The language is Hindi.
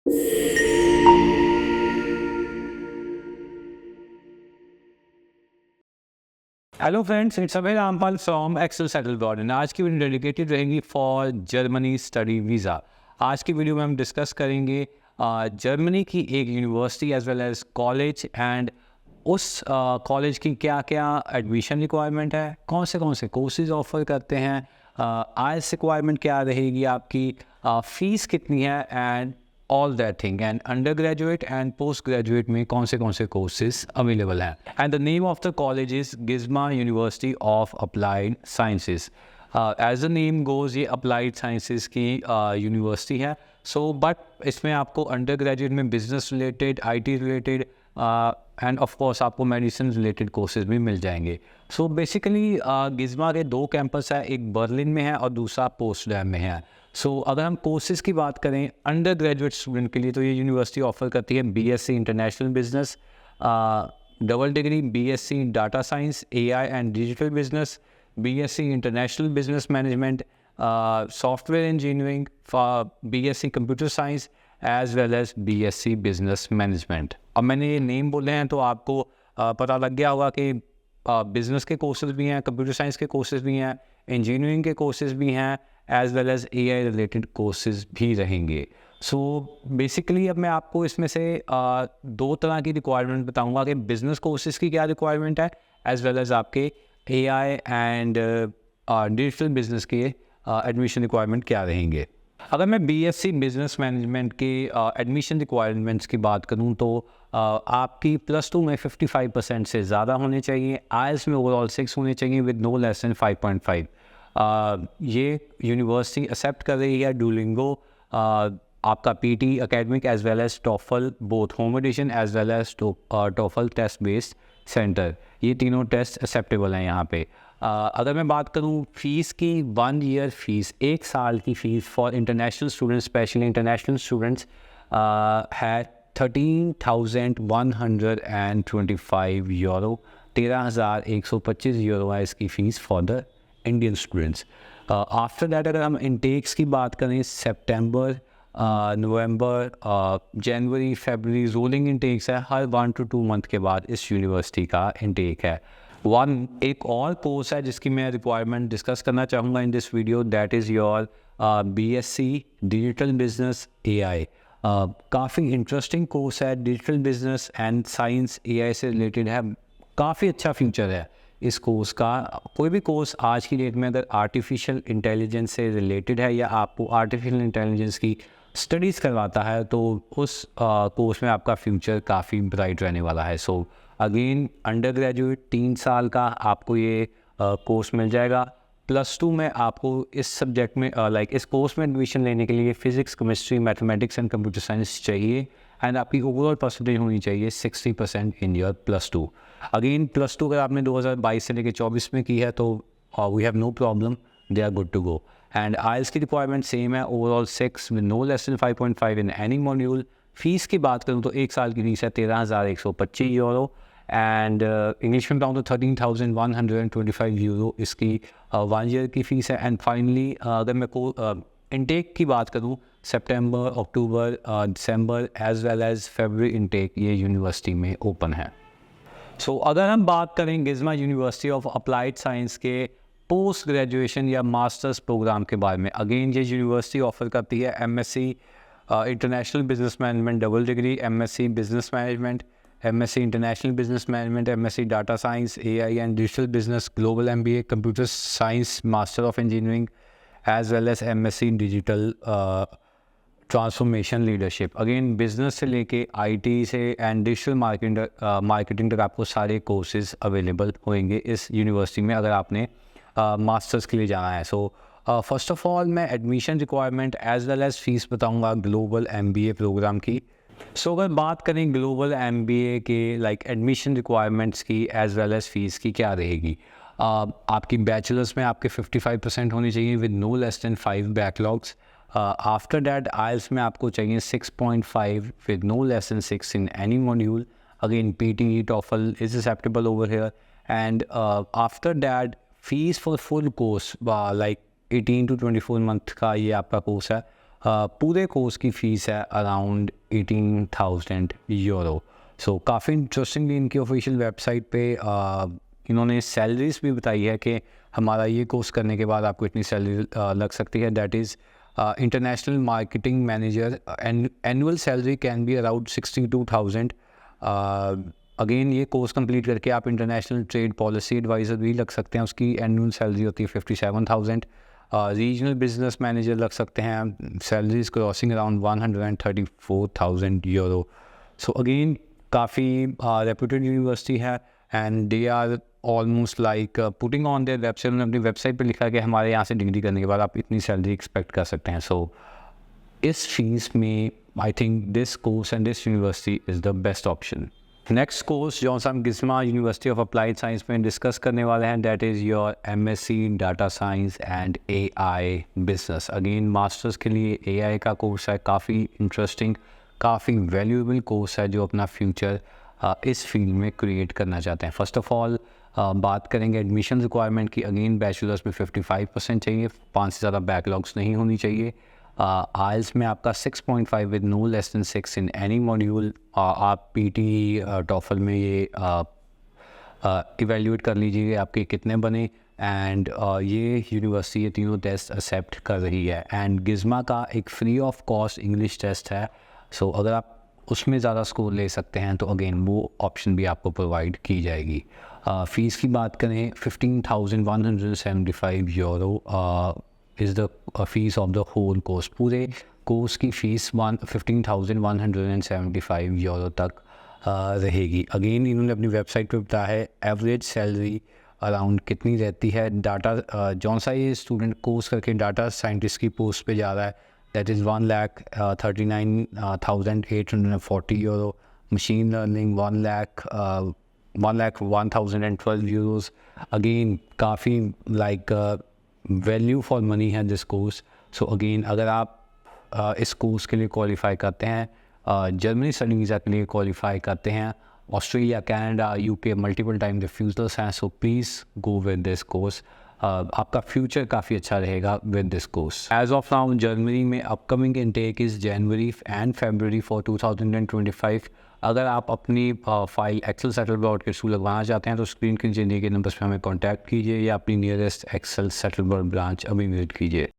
Hello friends, it's Abhay Rampal from Excel Settle Garden. आज की वीडियो डेडिकेटेड रहेगी फॉर जर्मनी स्टडी वीज़ा। आज की वीडियो में हम डिस्कस करेंगे जर्मनी की एक university as well as college and उस कॉलेज की क्या क्या एडमिशन रिक्वायरमेंट है, कौन से कोर्सेज ऑफर करते हैं, आईएलटीएस रिक्वायरमेंट क्या रहेगी आपकी, फ़ीस कितनी है and all that thing, and undergraduate and postgraduate में कौन से कोर्सेज अवेलेबल हैं। And the name of the college is Gizma university of applied sciences. As the name goes, ये अप्लाइड साइंसेज की यूनिवर्सिटी है। सो बट इसमें आपको अंडर ग्रेजुएट में business related, IT related and of course आपको मेडिसिन रिलेटेड कोर्सेज भी मिल जाएंगे। सो बेसिकली गिज़मा के दो कैंपस है, एक बर्लिन में है और दूसरा पोट्सडाम में है। सो अगर हम कोर्सेज की बात करें अंडर ग्रेजुएट स्टूडेंट के लिए, तो ये यूनिवर्सिटी ऑफर करती है BSc international business, double degree BSc data science, AI and digital business, BSc international business management, software engineering, BSc computer science as well as BSc business management. अब मैंने ये नेम बोले हैं तो आपको पता लग गया होगा कि बिजनेस के कोर्सेज भी हैं, कंप्यूटर साइंस के कोर्सेज भी हैं, इंजीनियरिंग के कोर्सेज भी हैं, as well as AI related courses भी रहेंगे। सो बेसिकली अब मैं आपको इसमें से दो तरह की रिक्वायरमेंट बताऊंगा कि बिजनेस कोर्सेज की क्या रिक्वायरमेंट है, एज वेल एज आपके एआई एंड डिजिटल बिजनेस के एडमिशन रिक्वायरमेंट क्या रहेंगे। अगर मैं बीएससी बिजनेस मैनेजमेंट के एडमिशन रिक्वायरमेंट्स की बात करूं तो आपकी +2 में 55% से ज़्यादा होने चाहिए, आईएलटीएस में ओवरऑल 6 होने चाहिए विद नो लेस देन 5.5। ये यूनिवर्सिटी एक्सेप्ट कर रही है डुओलिंगो, आपका PTE academic as well as TOEFL, both home edition as well as TOEFL test based centre. ये तीनों टेस्ट एक्सेप्टेबल हैं यहाँ पे। अगर मैं बात करूँ फ़ीस की, 1 ईयर फ़ीस, 1 साल की fees for international students, specially international students है 13,125 यूरो, 13,125 यूरो है इसकी fees for the Indian students. After that अगर हम इंटेक्स की बात करें, सितंबर, नवंबर, जनवरी, फरवरी रोलिंग इंटेक्स है, हर 1 to 2 मंथ के बाद इस यूनिवर्सिटी का इंटेक है। एक और कोर्स है जिसकी मैं रिक्वायरमेंट डिस्कस करना चाहूँगा in this video, that is your BSc digital business AI. काफ़ी इंटरेस्टिंग कोर्स है, digital business and science AI से रिलेटेड है, काफ़ी अच्छा फ्यूचर है इस कोर्स का। कोई भी कोर्स आज की डेट में अगर आर्टिफिशियल इंटेलिजेंस से रिलेटेड है या आपको आर्टिफिशियल इंटेलिजेंस की स्टडीज़ करवाता है तो उस कोर्स में आपका फ्यूचर काफ़ी ब्राइट रहने वाला है। सो अगेन अंडर ग्रेजुएट 3 साल का आपको ये कोर्स मिल जाएगा। +2 में आपको इस सब्जेक्ट में इस कोर्स में एडमिशन लेने के लिए physics, chemistry, mathematics and computer science चाहिए एंड आपकी ओवरऑल परसेंटेज होनी चाहिए 60% इन योर +2। अगेन +2 अगर आपने 2022 से लेकर 24 में की है तो we have no problem, they are good to go. And IELTS की रिक्वायरमेंट सेम है, overall 6 with no less than 5.5 in any module. Fees की बात करूँ तो 1 साल की फ़ीस है 13,125 यूरो एंड इंग्लिश में बताऊँ तो 13,125 यूरो इसकी 1 ईयर की फ़ीस है। एंड फाइनली अगर मैं को इंटेक की बात करूँ, सितंबर, अक्टूबर, दिसंबर एज वेल एज फरवरी इंटेक ये यूनिवर्सिटी में ओपन है। सो अगर हम बात करें GISMA university of applied science के पोस्ट ग्रेजुएशन या मास्टर्स प्रोग्राम के बारे में, अगेन ये यूनिवर्सिटी ऑफर करती है MSc international business management double degree, MSc business management, MSc international business management, MSc data science, AI and digital business, global MBA, computer science, master of engineering as well as MSc digital transformation leadership. Again business से लेके आईटी से एंड डिजिटल मार्केटिंग तक आपको सारे कोर्सेज अवेलेबल होंगे इस यूनिवर्सिटी में अगर आपने मास्टर्स के लिए जाना है। सो फर्स्ट ऑफ ऑल मैं admission requirement as well as fees बताऊंगा ग्लोबल एमबीए प्रोग्राम की। सो अगर बात करें ग्लोबल एमबीए के एडमिशन रिक्वायरमेंट्स की एज वेल एज फ़ीस की क्या रहेगी, आपकी बैचलर्स में आपके 55% होनी चाहिए with no less than 5 backlogs. After that IELTS में आपको चाहिए 6.5 with no less than 6 in any module. Again PTE, TOEFL is acceptable over here. And after that fees for full course 18 to 24 month का ये आपका कोर्स है, पूरे कोर्स की फ़ीस है अराउंड 18,000 यूरो। सो काफ़ी इंटरेस्टिंगली इनकी ऑफिशियल वेबसाइट पे इन्होंने सैलरीज भी बताई है कि हमारा ये कोर्स करने के बाद आपको इतनी सैलरी लग सकती है। That is international marketing manager annual salary can be around 62,000। Again ये कोर्स कंप्लीट करके आप इंटरनेशनल ट्रेड पॉलिसी एडवाइज़र भी लग सकते हैं, उसकी एनुअल सैलरी होती है 57,000। रीजनल बिजनेस मैनेजर लग सकते हैं, salaries crossing around 134,000 euro. So again काफ़ी रेप्यूटेड यूनिवर्सिटी है and they are almost like putting on their website. उन्होंने अपनी वेबसाइट पर लिखा है कि हमारे यहाँ से डिग्री करने के बाद आप इतनी सैलरी एक्सपेक्ट कर सकते हैं। सो इस फीस में I think this course and this university is the best option. Next course जो हम गिस्मा यूनिवर्सिटी ऑफ अप्लाइड साइंस में डिस्कस करने वाले हैं, that is your MSc data science and AI business. Again masters के लिए एआई का कोर्स है, काफ़ी इंटरेस्टिंग, काफ़ी वैल्यूएबल कोर्स है जो अपना फ्यूचर इस फील्ड में क्रिएट करना चाहते हैं। फ़र्स्ट ऑफ़ ऑल बात करेंगे एडमिशन रिक्वायरमेंट की। अगेन बैचलर्स में 55% चाहिए, 5 से ज़्यादा बैकलॉग्स नहीं होनी चाहिए। आइल्स में आपका 6.5 with no less than 6 in any module. आप पीटी टॉफल में ये इवेल्यूएट कर लीजिए आपके कितने बने। एंड ये यूनिवर्सिटी ये तीनों टेस्ट एक्सेप्ट कर रही है। एंड गिज़मा का एक free of cost English test है। सो अगर आप उसमें ज़्यादा स्कोर ले सकते हैं तो अगेन वो ऑप्शन भी आपको प्रोवाइड की जाएगी। फ़ीस की बात करें 15,175 euro is the fee of the whole course. पूरे कोर्स की फ़ीस 15,175 यूरो तक रहेगी। अगेन इन्होंने अपनी वेबसाइट पे बताया है एवरेज सैलरी अराउंड कितनी रहती है। डाटा जौन सा ये स्टूडेंट कोर्स करके डाटा साइंटिस्ट की पोस्ट पे जा रहा है, that is 1,39,840 euro. Machine learning 1,01,012 euros. Again काफ़ी लाइक वैल्यू फॉर मनी है दिस कोर्स। सो अगेन अगर आप इस कोर्स के लिए क्वालिफाई करते हैं, जर्मनी स्टडी वीज़ा के लिए क्वालिफाई करते हैं, Australia, Canada, UK multiple time refusals हैं, so please go with this course. आपका फ्यूचर काफ़ी अच्छा रहेगा with this course. As of now Germany में upcoming intake is January and February for 2025। अगर आप अपनी फाइल एक्सेल सेटलबॉर्ड के थ्रू लगवाना चाहते हैं तो स्क्रीन के नीचे दिए गए नंबर्स पर हमें कॉन्टैक्ट कीजिए या अपनी नियरेस्ट एक्सेल सेटलबॉर्ड ब्रांच अभी विजिट कीजिए।